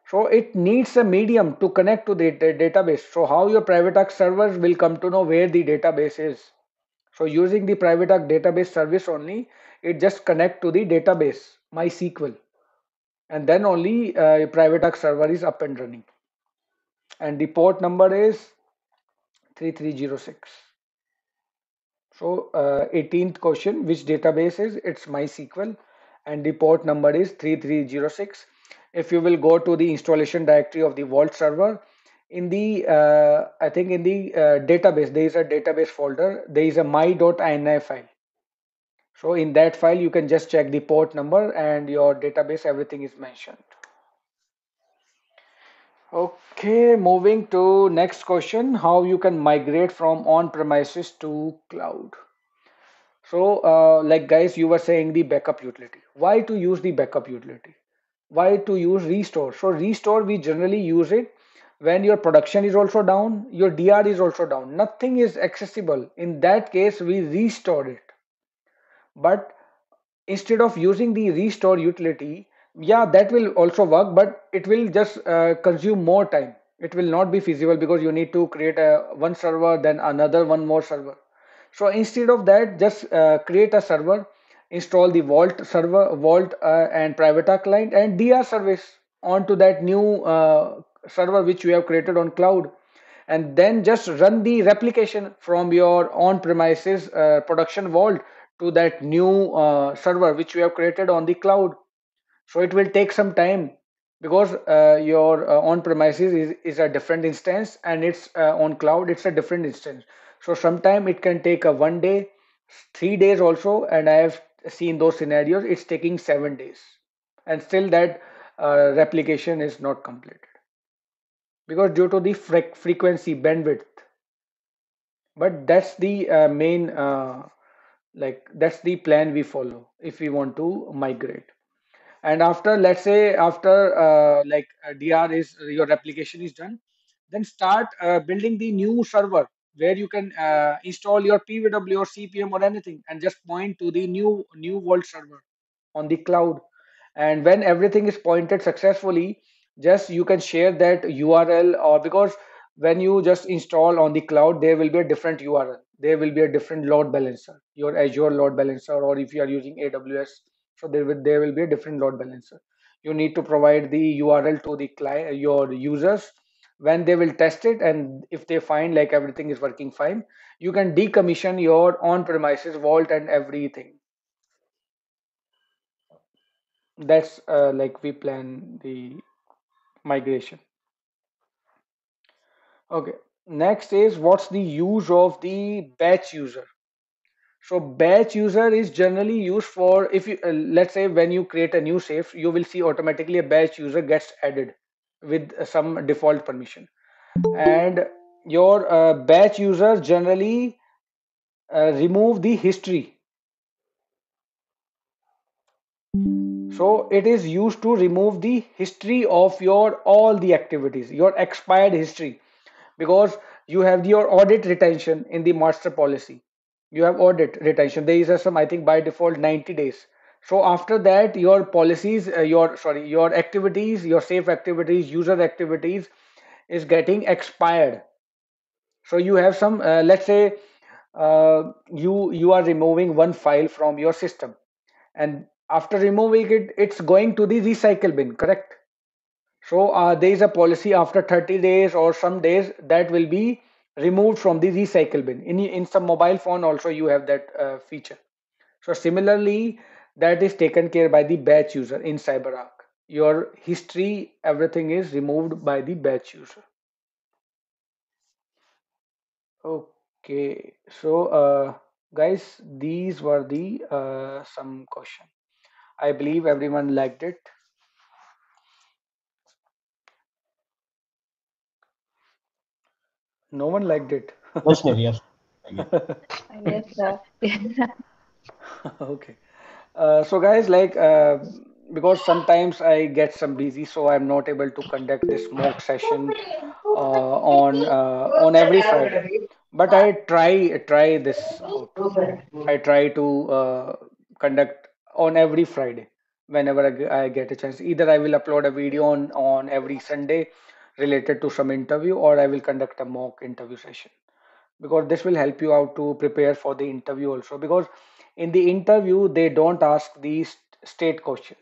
So it needs a medium to connect to the database. So how your private arc servers will come to know where the database is? So using the private arc database service only, it just connect to the database, MySQL, and then only private arc server is up and running. And the port number is 3306. So 18th question, which database is? It's MySQL, and the port number is 3306. If you will go to the installation directory of the Vault server, in the I think in the database, there is a database folder, there is a my.ini file. So in that file, you can just check the port number and your database, everything is mentioned. Okay, moving to next question, how you can migrate from on-premises to cloud. So like guys, you were saying the backup utility. Why to use the backup utility? Why to use restore? So restore, we generally use it when your production is also down, your DR is also down, nothing is accessible. In that case, we restore it. But instead of using the restore utility, yeah, that will also work, but it will just consume more time. It will not be feasible, because you need to create a one server, then another one more server. So instead of that, just create a server, install the Vault server, Vault and private arc client and DR service onto that new server which you have created on cloud, and then just run the replication from your on-premises production vault to that new server which you have created on the cloud. So it will take some time because your on-premises is a different instance, and it's on cloud it's a different instance. So sometime it can take a 1 day, 3 days also, and I have seen those scenarios it's taking 7 days, and still that replication is not completed because due to the frequency bandwidth. But that's the main that's the plan we follow if we want to migrate. And after, let's say, after dr is your replication is done, then start building the new server where you can install your pww or cpm or anything, and just point to the new vault server on the cloud. And when everything is pointed successfully, just you can share that url, or because when you just install on the cloud there will be a different url, there will be a different load balancer, your azure load balancer, or if you are using aws, so there will be a different load balancer. You need to provide the url to the client, your users. When they will test it, and if they find like everything is working fine, you can decommission your on premises vault and everything. That's like we plan the migration. Okay. Next is what's the use of the batch user. So batch user is generally used for, if you let's say when you create a new safe, you will see automatically a batch user gets added with some default permission. And your batch user generally remove the history. So it is used to remove the history of your all the activities, your expired history, because you have your audit retention in the master policy. You have audit retention. There is a some, I think, by default 90 days. So after that, your policies, your activities, your safe activities, user activities is getting expired. So you have some, let's say, you are removing one file from your system, and after removing it, it's going to the recycle bin, correct? So there is a policy after 30 days or some days that will be removed from the recycle bin. In some mobile phone also you have that feature. So similarly, that is taken care by the batch user in CyberArk. Your history, everything is removed by the batch user. Okay, so guys, these were the some question. I believe everyone liked it. No one liked it. Yes, sir, yes. Yes, sir. Okay. So guys, because sometimes I get some busy, so I'm not able to conduct this mock session on every Friday. But I try this out. I try to conduct on every Friday whenever I get a chance. Either I will upload a video on every Sunday related to some interview, or I will conduct a mock interview session, because this will help you out to prepare for the interview also, because in the interview they don't ask the state question.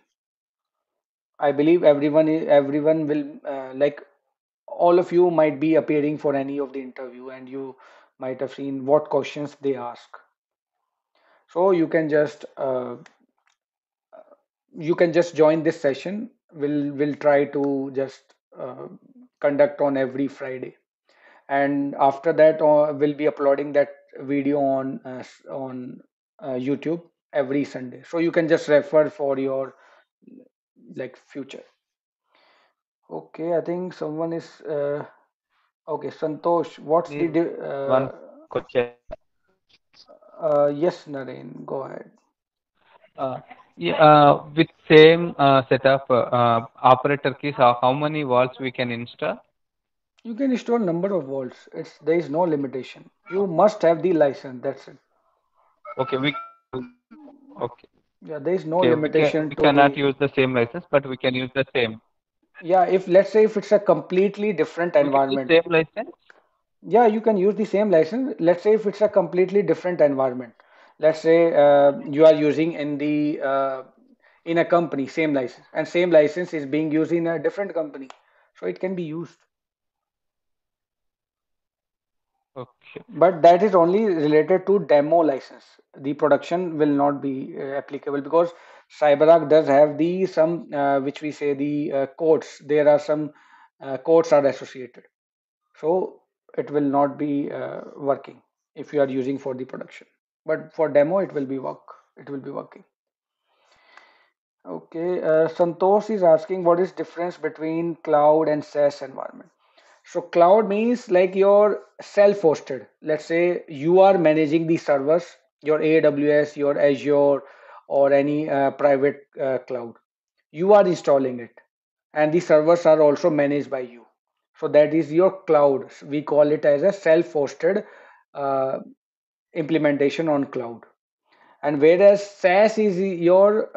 I believe everyone will all of you might be appearing for any of the interview, and you might have seen what questions they ask. So you can just join this session. We'll try to just conduct on every Friday, and after that we'll be uploading that video on YouTube every Sunday, so you can just refer for your like future. Okay, I think someone is okay, Santosh, what's the Need one question. yes, Naren, go ahead. Uh, yeah, with same setup, operator keys, how many walls we can install? You can store number of volts. There is no limitation. You must have the license, that's it. Okay, we okay, Yeah, there is no okay, limitation we to cannot the. use the same license, but we can use the same. Yeah, if let's say if it's a completely different We can use environment. same license. Yeah, you can use the same license. Let's say if it's a completely different environment. Let's say you are using in a company same license, and same license is being used in a different company, so it can be used. Okay. But that is only related to demo license. The production will not be applicable because CyberArk does have the some which we say the codes. There are some codes are associated, so it will not be working if you are using for the production. But for demo, it will be work. It will be working. Okay, Santosh is asking what is difference between cloud and SaaS environment. So cloud means like your self-hosted. Let's say you are managing the servers, your AWS, your Azure, or any private cloud. You are installing it, and the servers are also managed by you. So that is your cloud. We call it as a self-hosted uh, implementation on cloud. And whereas SaaS is your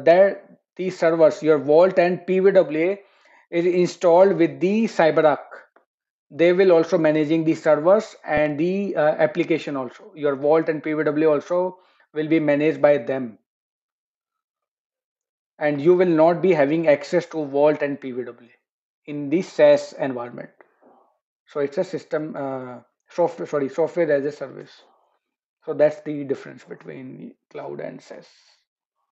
that the servers, your Vault and PWA is installed with the CyberArk. They will also managing the servers and the application also. Your Vault and PWA also will be managed by them, and you will not be having access to Vault and PWA in the SaaS environment. So it's a system software as a service. So that's the difference between cloud and SaaS.